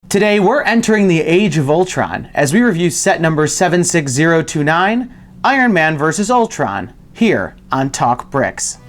Today we're entering the Age of Ultron as we review set number 76029, Iron Man vs. Ultron, here on TalkBricks.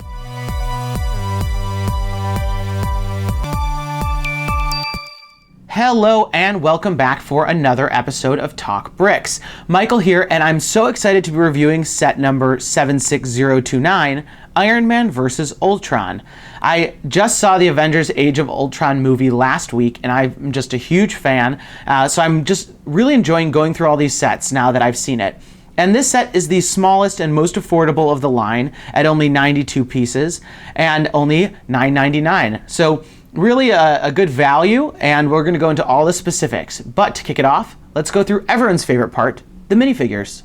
Hello and welcome back for another episode of TalkBricks. Michael here, and I'm so excited to be reviewing set number 76029, Iron Man vs. Ultron. I just saw the Avengers Age of Ultron movie last week, and I'm just a huge fan, so I'm just really enjoying going through all these sets now that I've seen it. And this set is the smallest and most affordable of the line at only 92 pieces and only $9.99. So really a good value, and we're going to go into all the specifics. But to kick it off, let's go through everyone's favorite part, the minifigures.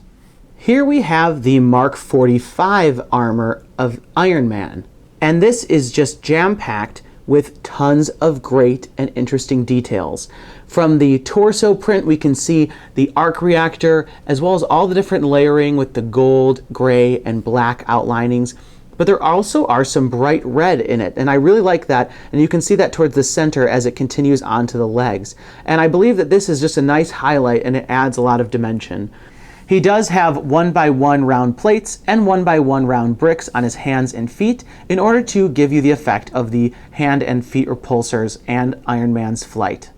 Here we have the Mark 45 armor of Iron Man, and this is just jam-packed with tons of great and interesting details. From the torso print, we can see the arc reactor, as well as all the different layering with the gold, gray, and black outlinings. But there also are some bright red in it, and I really like that, and you can see that towards the center as it continues onto the legs. And I believe that this is just a nice highlight, and it adds a lot of dimension. He does have 1x1 round plates and 1x1 round bricks on his hands and feet in order to give you the effect of the hand and feet repulsors and Iron Man's flight.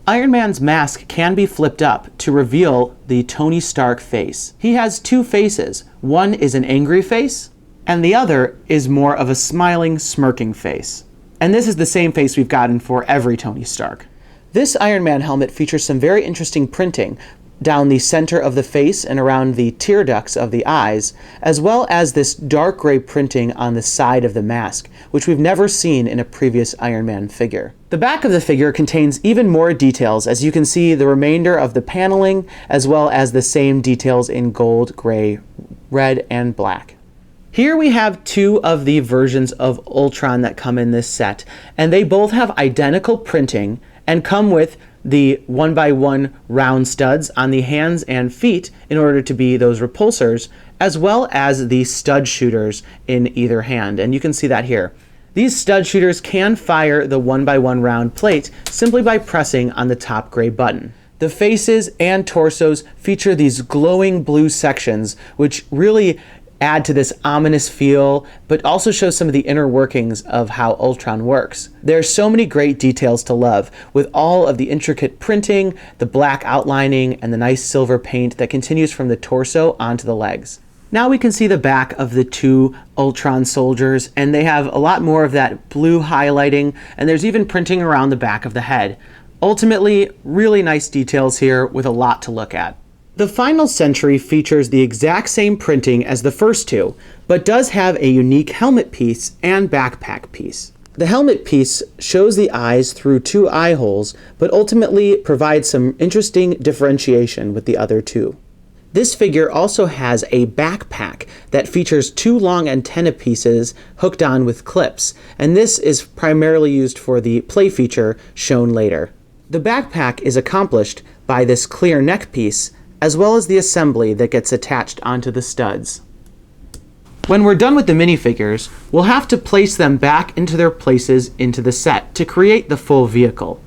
Iron Man's mask can be flipped up to reveal the Tony Stark face. He has two faces. One is an angry face, and the other is more of a smiling, smirking face. And this is the same face we've gotten for every Tony Stark. This Iron Man helmet features some very interesting printing down the center of the face and around the tear ducts of the eyes, as well as this dark gray printing on the side of the mask, which we've never seen in a previous Iron Man figure. The back of the figure contains even more details, as you can see the remainder of the paneling, as well as the same details in gold, gray, red, and black. Here we have two of the versions of Ultron that come in this set, and they both have identical printing and come with the 1x1 round studs on the hands and feet in order to be those repulsors, as well as the stud shooters in either hand, and you can see that here. These stud shooters can fire the 1x1 round plate simply by pressing on the top gray button. The faces and torsos feature these glowing blue sections, which really add to this ominous feel, but also show some of the inner workings of how Ultron works. There are so many great details to love, with all of the intricate printing, the black outlining, and the nice silver paint that continues from the torso onto the legs. Now we can see the back of the two Ultron soldiers, and they have a lot more of that blue highlighting, and there's even printing around the back of the head. Ultimately, really nice details here with a lot to look at. The final Sentry features the exact same printing as the first two, but does have a unique helmet piece and backpack piece. The helmet piece shows the eyes through two eye holes, but ultimately provides some interesting differentiation with the other two. This figure also has a backpack that features two long antenna pieces hooked on with clips, and this is primarily used for the play feature shown later. The backpack is accomplished by this clear neck piece, as well as the assembly that gets attached onto the studs. When we're done with the minifigures, we'll have to place them back into their places into the set to create the full vehicle.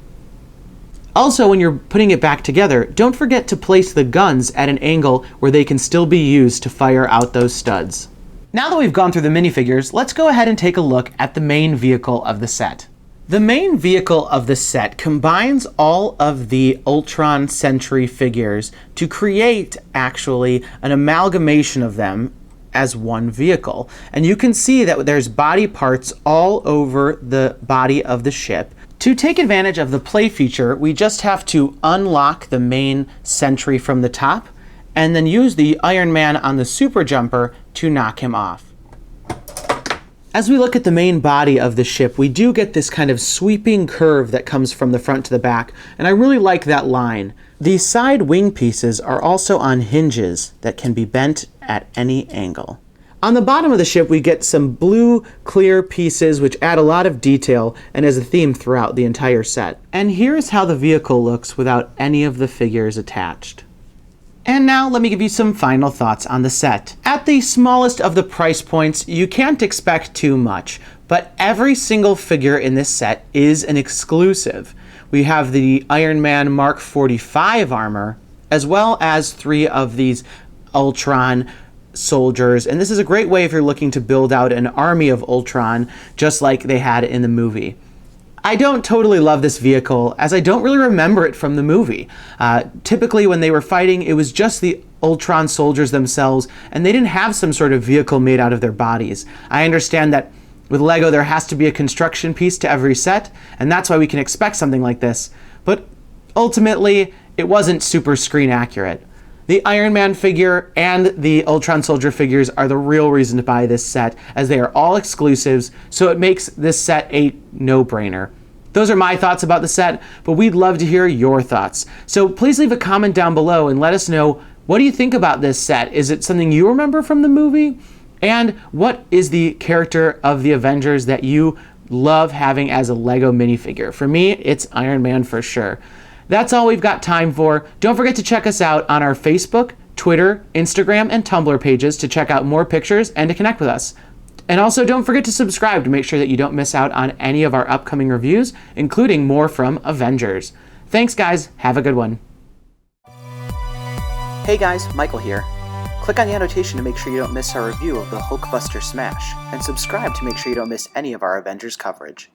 Also, when you're putting it back together, don't forget to place the guns at an angle where they can still be used to fire out those studs. Now that we've gone through the minifigures, let's go ahead and take a look at the main vehicle of the set. The main vehicle of the set combines all of the Ultron Sentry figures to create actually an amalgamation of them as one vehicle. And you can see that there's body parts all over the body of the ship. To take advantage of the play feature, we just have to unlock the main Sentry from the top and then use the Iron Man on the super jumper to knock him off. As we look at the main body of the ship, we do get this kind of sweeping curve that comes from the front to the back, and I really like that line. The side wing pieces are also on hinges that can be bent at any angle. On the bottom of the ship, we get some blue, clear pieces which add a lot of detail and as a theme throughout the entire set. And here's how the vehicle looks without any of the figures attached. And now let me give you some final thoughts on the set. At the smallest of the price points, you can't expect too much, but every single figure in this set is an exclusive. we have the Iron Man Mark 45 armor, as well as 3 of these Ultron soldiers. And this is a great way if you're looking to build out an army of Ultron, just like they had in the movie. I don't totally love this vehicle, as I don't really remember it from the movie. Typically when they were fighting, it was just the Ultron soldiers themselves, and they didn't have some sort of vehicle made out of their bodies. I understand that with Lego there has to be a construction piece to every set, and that's why we can expect something like this. But ultimately, it wasn't super screen accurate. The Iron Man figure and the Ultron soldier figures are the real reason to buy this set, as they are all exclusives, so it makes this set a no-brainer. Those are my thoughts about the set, but we'd love to hear your thoughts. So please leave a comment down below and let us know, what do you think about this set? Is it something you remember from the movie? And what is the character of the Avengers that you love having as a Lego minifigure? For me, it's Iron Man for sure. That's all we've got time for. Don't forget to check us out on our Facebook, Twitter, Instagram, and Tumblr pages to check out more pictures and to connect with us. And also don't forget to subscribe to make sure that you don't miss out on any of our upcoming reviews, including more from Avengers. Thanks guys, have a good one. Hey guys, Michael here. Click on the annotation to make sure you don't miss our review of the Hulkbuster Smash, and subscribe to make sure you don't miss any of our Avengers coverage.